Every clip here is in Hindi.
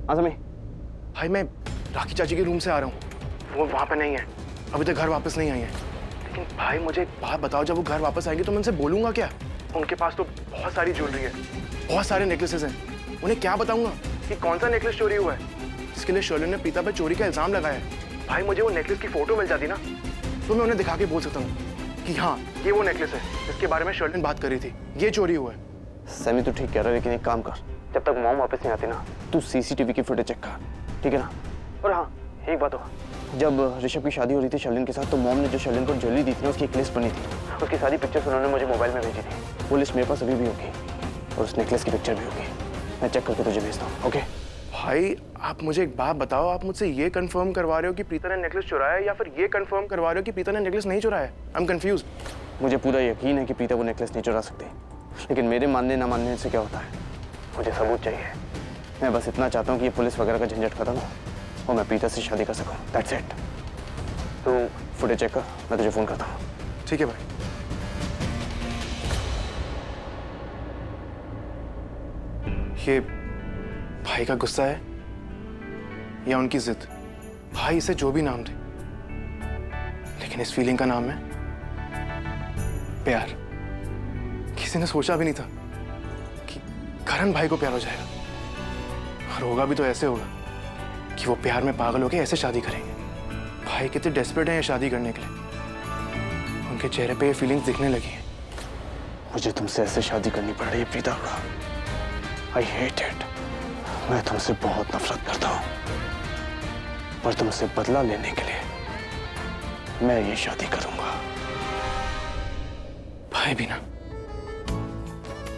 हाँ समी। भाई मैं राखी चाची के रूम से आ रहा हूँ, वो वहाँ पे नहीं है, अभी तक घर वापस नहीं आई है। लेकिन भाई मुझे एक बात बताओ, जब वो घर वापस आएंगे तो मैं उनसे बोलूँगा क्या? उनके पास तो बहुत सारी ज्वेलरी है, बहुत सारे नेकलेसेस हैं, उन्हें क्या बताऊँगा कि कौन सा नेकलेस चोरी हुआ है? इसके लिए शर्लिन ने प्रीता पर चोरी का इल्जाम लगाया है। भाई मुझे वो नेकलेस की फोटो मिल जाती ना, तो मैं उन्हें दिखा के बोल सकता हूँ कि हाँ ये वो नेकलेस है जिसके बारे में शर्लिन बात कर रही थी, ये चोरी हुआ है। समी तू ठीक कह रहा है, लेकिन एक काम कर, जब तक मॉम वापस नहीं आती ना, तू सीसीटीवी की फुटेज चेक कर, ठीक है ना? और हाँ एक बात होगा, जब ऋषभ की शादी हो रही थी शर्लिन के साथ, तो मॉम ने जो शर्लिन को ज्वेलरी दी थी ना, उसकी एक लिस्ट बनी थी, उसकी सारी पिक्चर्स उन्होंने मुझे मोबाइल में भेजी थी। वो लिस्ट मेरे पास अभी भी होगी और उस नेकलेस की पिक्चर भी होगी। मैं चेक करके तुझे भेजता हूँ, ओके? भाई आप मुझे एक बात बताओ, आप मुझसे ये कंफर्म करवा रहे हो कि प्रीता ने नेकलेस चुराया है, या फिर ये कंफर्म करवा रहे हो कि प्रीता ने नेकलेस नहीं चुराया है? I am confuse. मुझे पूरा यकीन है कि प्रीता वो नेकलेस नहीं चुरा सकती, लेकिन मेरे मानने ना मानने से क्या होता है, मुझे सबूत चाहिए। मैं बस इतना चाहता हूँ कि ये पुलिस वगैरह का झंझट खत्म हो और मैं प्रीता से शादी कर सकूँ, दैट्स इट। तो फुटेज चेक कर, मैं तुझे फोन करता हूँ। ठीक है भाई। ये भाई का गुस्सा है या उनकी जिद? भाई इसे जो भी नाम दे, लेकिन इस फीलिंग का नाम है प्यार। किसी ने सोचा भी नहीं था कि करण भाई को प्यार हो जाएगा, और होगा भी तो ऐसे होगा कि वो प्यार में पागल होके ऐसे शादी करेंगे। भाई कितने डेस्परेट हैं ये शादी करने के लिए, उनके चेहरे पे ये फीलिंग्स दिखने लगी हैं। मुझे तुमसे ऐसे शादी करनी पड़ रही है प्रीता, आई हेट इट। मैं तुमसे बहुत नफरत करता हूँ, पर तुमसे बदला लेने के लिए मैं ये शादी करूंगा। भाई भी ना,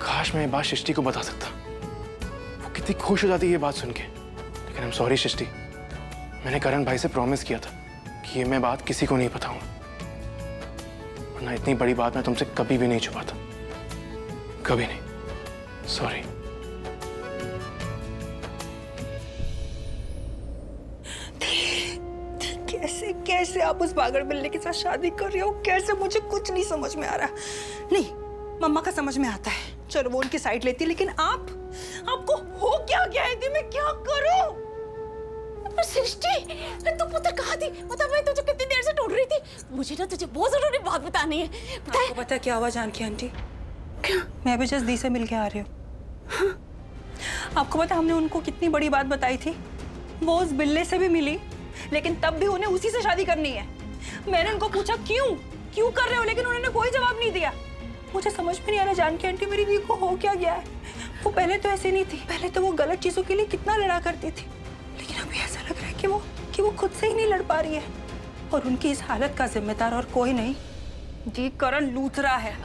काश मैं ये बात सृष्टि को बता सकता, वो कितनी खुश हो जाती है ये बात सुन के। लेकिन आई एम सॉरी सृष्टि, मैंने करण भाई से प्रॉमिस किया था कि ये मैं बात किसी को नहीं बताऊंगा, वरना इतनी बड़ी बात मैं तुमसे कभी भी नहीं छुपाता, कभी नहीं। सॉरी। कैसे कैसे आप उस पागल बिल्ली के साथ शादी कर रहे हो? कैसे? मुझे कुछ नहीं समझ में आ रहा। नहीं, मम्मा का समझ में आता है, चलो वो उनकी साइड लेती है, लेकिन आपको हो क्या गया है? मैं क्या करूं? सृष्टि तू पुत्र कहाँ थी? मतलब मैं तुझे कितनी देर से ढूंढ रही थी। मुझे ना तुझे बहुत जरूरी बात बतानी है। आपको पता है क्या हुआ जानकी आंटी? क्या? मैं अभी जस्ट दी से मिल के आ रही हूँ। हाँ? आपको पता हमने उनको कितनी बड़ी बात बताई थी? वो उस बिल्ले से भी मिली, लेकिन तब भी उन्हें उसी से शादी करनी है। मैंने उनको पूछा क्यों कर रहे हो, लेकिन उन्होंने कोई जवाब नहीं दिया। मुझे समझ में नहीं आ रहा जानकी आंटी, मेरी दी को हो क्या गया है? वो पहले तो ऐसी नहीं थी, पहले तो वो गलत चीजों के लिए कितना लड़ा करती थी, लेकिन अभी ऐसा लग रहा है कि वो खुद से ही नहीं लड़ पा रही है। और उनकी इस हालत का जिम्मेदार और कोई नहीं, दी करण लूथरा है।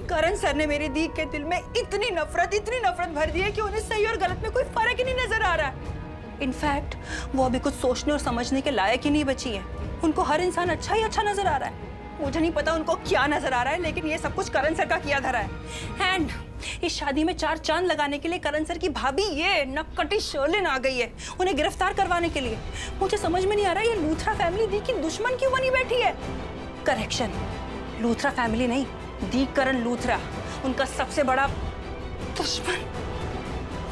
करण सर ने मेरी दी के दिल में इतनी नफरत भर दी है कि उन्हें सही और गलत में कोई फर्क ही नहीं नजर आ रहा है। इनफैक्ट वो अभी कुछ सोचने और समझने के लायक ही नहीं बची है। उनको हर इंसान अच्छा ही अच्छा नजर आ रहा है। मुझे नहीं पता उनको क्या नजर आ रहा है, लेकिन ये सब कुछ करण सर का किया धरा है। एंड इस शादी में 4 चांद लगाने के लिए करण सर की भाभी ये नक्कटी शर्लिन आ गई है, उन्हें गिरफ्तार करवाने के लिए। मुझे समझ में नहीं आ रहा ये लूथरा फैमिली दी की दुश्मन क्यों बनी बैठी है? करेक्शन, लूथरा फैमिली नहीं, दी करण लूथरा उनका सबसे बड़ा दुश्मन।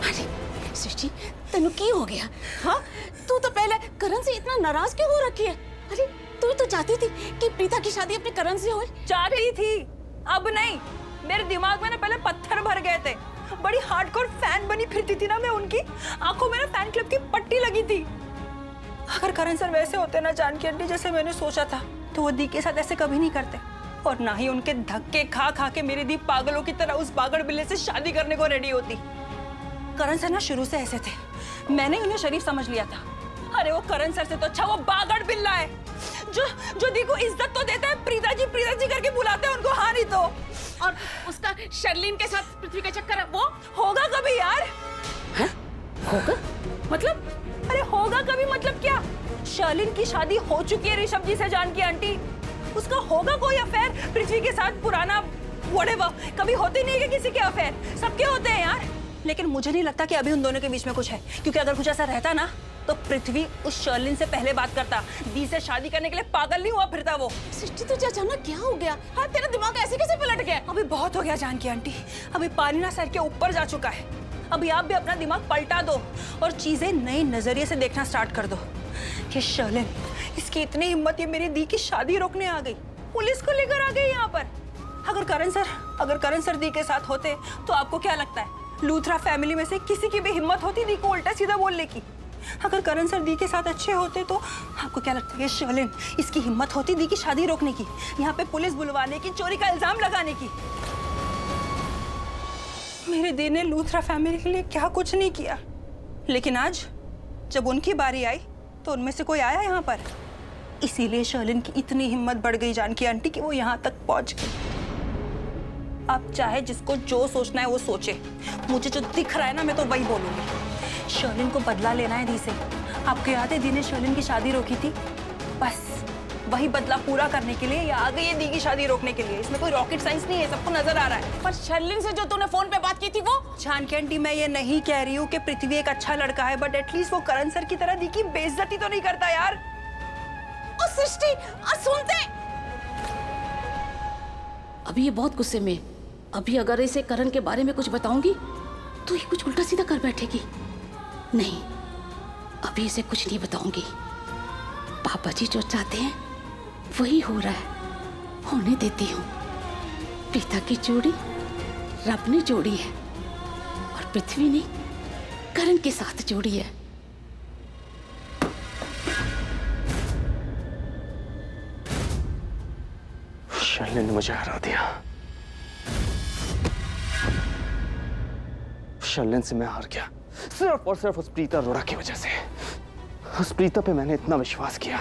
अरे सृष्टि तेनू की हो गया? हाँ, तू तो पहले करण से इतना नाराज क्यों हो रखी है? अरे तू तो चाहती थी कि प्रीता की शादी अपने करण से हो। चाहती थी, अब नहीं। मेरे दिमाग में ना पहले पत्थर भर गए थे। बड़ी हार्डकोर फैन बनी फिरती थी ना मैं उनकी, आंखों में ना फैन क्लब की पट्टी लगी थी। अगर करण सर वैसे होते ना जानकी आंटी जैसे मैंने सोचा था, तो वो दी के साथ ऐसे कभी नहीं करते, और ना ही उनके धक्के खा खा के मेरी दी पागलों की तरह उस पागल बिल्ले से शादी करने को रेडी होती। करण सर ना शुरू से ऐसे थे, मैंने उन्हें शरीफ समझ लिया था। अरे वो करण सर से तो अच्छा वो बागड़ बिल्ला है, जो दी को इज्जत तो देता है, प्रीता जी करके बुलाते हैं उनको। हाँ नहीं तो। और उसका शर्लिन के साथ पृथ्वी का चक्कर वो होगा कभी यार? है? होगा मतलब? अरे होगा कभी मतलब क्या? शर्लिन की शादी हो चुकी है ऋषभ जी से जानकी आंटी, उसका होगा कोई अफेयर पृथ्वी के साथ पुराना व्हाटएवर। कभी होते नहीं है किसी के अफेयर, सबके होते हैं यार। लेकिन मुझे नहीं लगता कि अभी उन दोनों के बीच में कुछ है, क्योंकि अगर कुछ ऐसा रहता ना तो पृथ्वी उस शर्लिन से पहले बात करता। दी से शादी करने के लिए पागल नहीं हुआ फिरता वो। सृष्टि तुझे अचानक क्या हो गया? हाँ, तेरा दिमाग ऐसे कैसे पलट गया? अभी बहुत हो गया जानकी आंटी, अभी पानी ना सर के ऊपर जा चुका है। अभी आप भी अपना दिमाग पलटा दो और चीजें नए नजरिए से देखना स्टार्ट कर दो। ये शर्लिन, इसकी इतनी हिम्मत, ये मेरी दी की शादी रोकने आ गई, पुलिस को लेकर आ गई यहाँ पर। अगर करण सर दी के साथ होते तो आपको क्या लगता है लूथरा फैमिली में से किसी की भी हिम्मत होती दी को उल्टा सीधा बोलने की? अगर करण सर दी के साथ अच्छे होते तो आपको क्या लगता है ये शर्लिन, इसकी हिम्मत होती दी की शादी रोकने की, यहाँ पे पुलिस बुलवाने की, चोरी का इल्जाम लगाने की? मेरे दी ने लूथरा फैमिली के लिए क्या कुछ नहीं किया, लेकिन आज जब उनकी बारी आई तो उनमें से कोई आया यहाँ पर। इसीलिए शर्लिन की इतनी हिम्मत बढ़ गई जानकी आंटी कि वो यहाँ तक पहुंच गई। अब चाहे जिसको जो सोचना है वो सोचे, मुझे जो दिख रहा है ना मैं तो वही बोलूंगी। शर्लिन को बदला लेना है दी से। आपको याद है दी ने शर्लिन की शादी रोकी थी? बस वही बदला पूरा करने के लिए ये आ गई है दी की शादी रोकने के लिए। इसमें कोई रॉकेट साइंस नहीं है, सबको नजर आ रहा है। पर शर्लिन से जो तूने फोन पे बात की थी वो? जानकी आंटी, मैं ये नहीं कह रही हूँ कि पृथ्वी एक अच्छा लड़का है, बट एटलीस्ट वो करण सर की तरह दी की बेइज्जती तो नहीं करता यार। और सृष्टि, और सुनते, अभी ये बहुत गुस्से में, अभी अगर इसे करण के बारे में कुछ बताऊंगी तो ये कुछ उल्टा सीधा कर बैठेगी। नहीं, अभी इसे कुछ नहीं बताऊंगी। पापा जी जो चाहते हैं वही हो रहा है, होने देती हूँ। प्रीता की जोड़ी रब ने जोड़ी है और पृथ्वी ने करण के साथ जोड़ी है। शर्लिन ने मुझे हरा दिया। शर्लिन से मैं हार गया, सिर्फ और सिर्फ उस प्रीता अरोड़ा की वजह से। उस प्रीता पे मैंने इतना विश्वास किया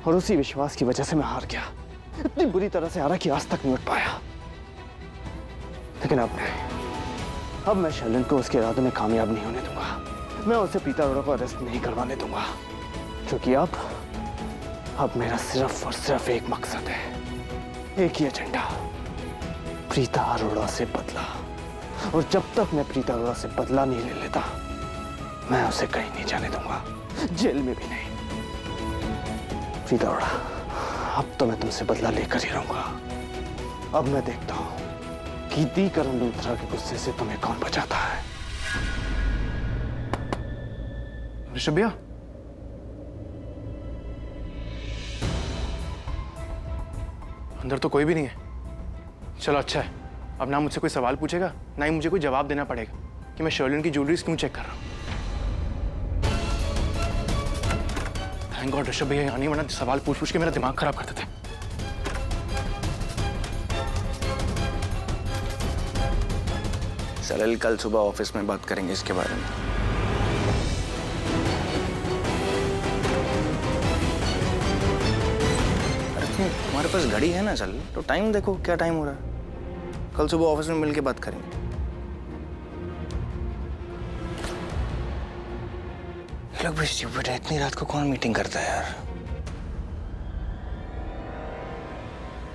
और उसी विश्वास की वजह से मैं हार गया। इतनी बुरी तरह से हारा कि आज तक नहीं उठ पाया। लेकिन अब नहीं, अब मैं शर्लिन को उसके इरादों में कामयाब नहीं होने दूंगा। मैं उसे प्रीता अरोड़ा को अरेस्ट नहीं करवाने दूंगा, क्योंकि अब मेरा सिर्फ और सिर्फ एक मकसद है, एक ही एजेंडा, प्रीता अरोड़ा से बदला। और जब तक मैं प्रीता अरोड़ा से बदला नहीं ले लेता, मैं उसे कहीं नहीं जाने दूंगा, जेल में भी नहीं। प्रीता अरोड़ा, अब तो मैं तुमसे बदला लेकर ही रहूंगा। अब मैं देखता हूं कि दी करण लूथरा के गुस्से से तुम्हें कौन बचाता है। ऋषभ भैया, अंदर तो कोई भी नहीं है। चलो अच्छा है, अब ना मुझसे कोई सवाल पूछेगा, ना ही मुझे कोई जवाब देना पड़ेगा कि मैं शर्लिन की ज्वेलरीज क्यों चेक कर रहा हूँ। थैंक गॉड ऋषभ भैया यहाँ नहीं, वरना सवाल पूछ पूछ के मेरा दिमाग खराब करते थे। सलल, कल सुबह ऑफिस में बात करेंगे इसके बारे में। अरे तुम्हारे पास घड़ी है ना सलल, तो टाइम देखो क्या टाइम हो रहा है। कल सुबह ऑफिस में मिलके बात करेंगे। लोग भी स्टूपिड है, इतनी रात को कौन मीटिंग करता है यार।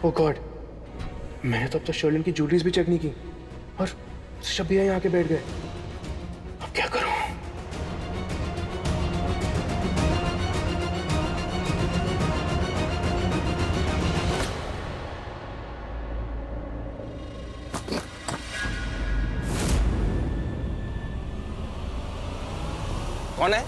ओह गॉड, मैंने तो अब तक शर्लिन की ज्वेलरीज भी चेक नहीं की और ऋषभ भैया यहाँ आके बैठ गए। अब क्या करूं? कौन है?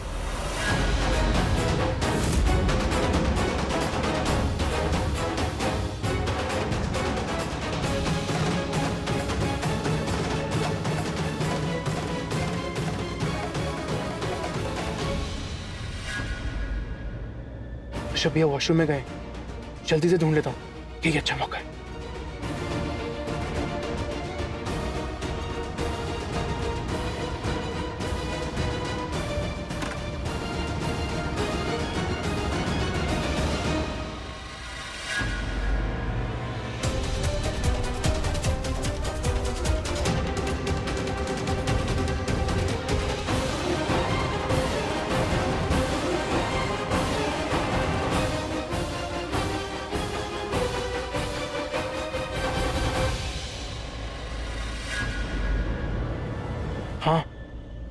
ऋषभ भैया वॉशरूम में गए, जल्दी से ढूंढ लेता हूँ, ठीक है, अच्छा मौका है। हाँ,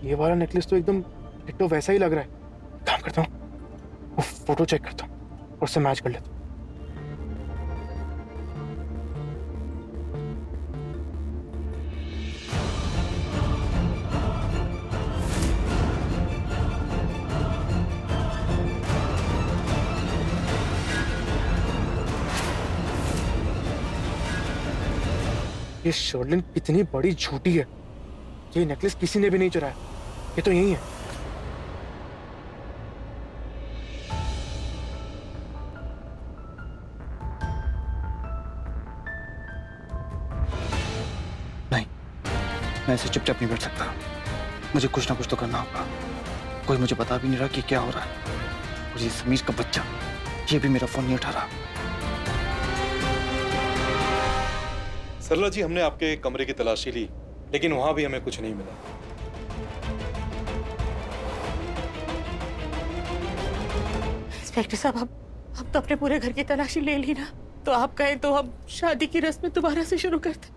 ये वाला नेकलेस तो एकदम डिट्टो वैसा ही लग रहा है। काम करता हूँ, वो फोटो चेक करता हूँ और उससे मैच कर लेता हूँ। ये शर्लिन कितनी बड़ी झूठी है। ये नेकलेस किसी ने भी नहीं चुराया, ये तो यही है। नहीं, मैं ऐसे चुपचाप नहीं बैठ सकता। मुझे कुछ ना कुछ तो करना होगा। कोई मुझे बता भी नहीं रहा कि क्या हो रहा है। और ये समीर का बच्चा, ये भी मेरा फोन नहीं उठा रहा। सरला जी, हमने आपके कमरे की तलाशी ली, लेकिन वहां भी हमें कुछ नहीं मिला। इंस्पेक्टर साहब, अब तो अपने पूरे घर की तलाशी ले ली ना, तो आप कहें तो हम शादी की रस्म दोबारा से शुरू करते।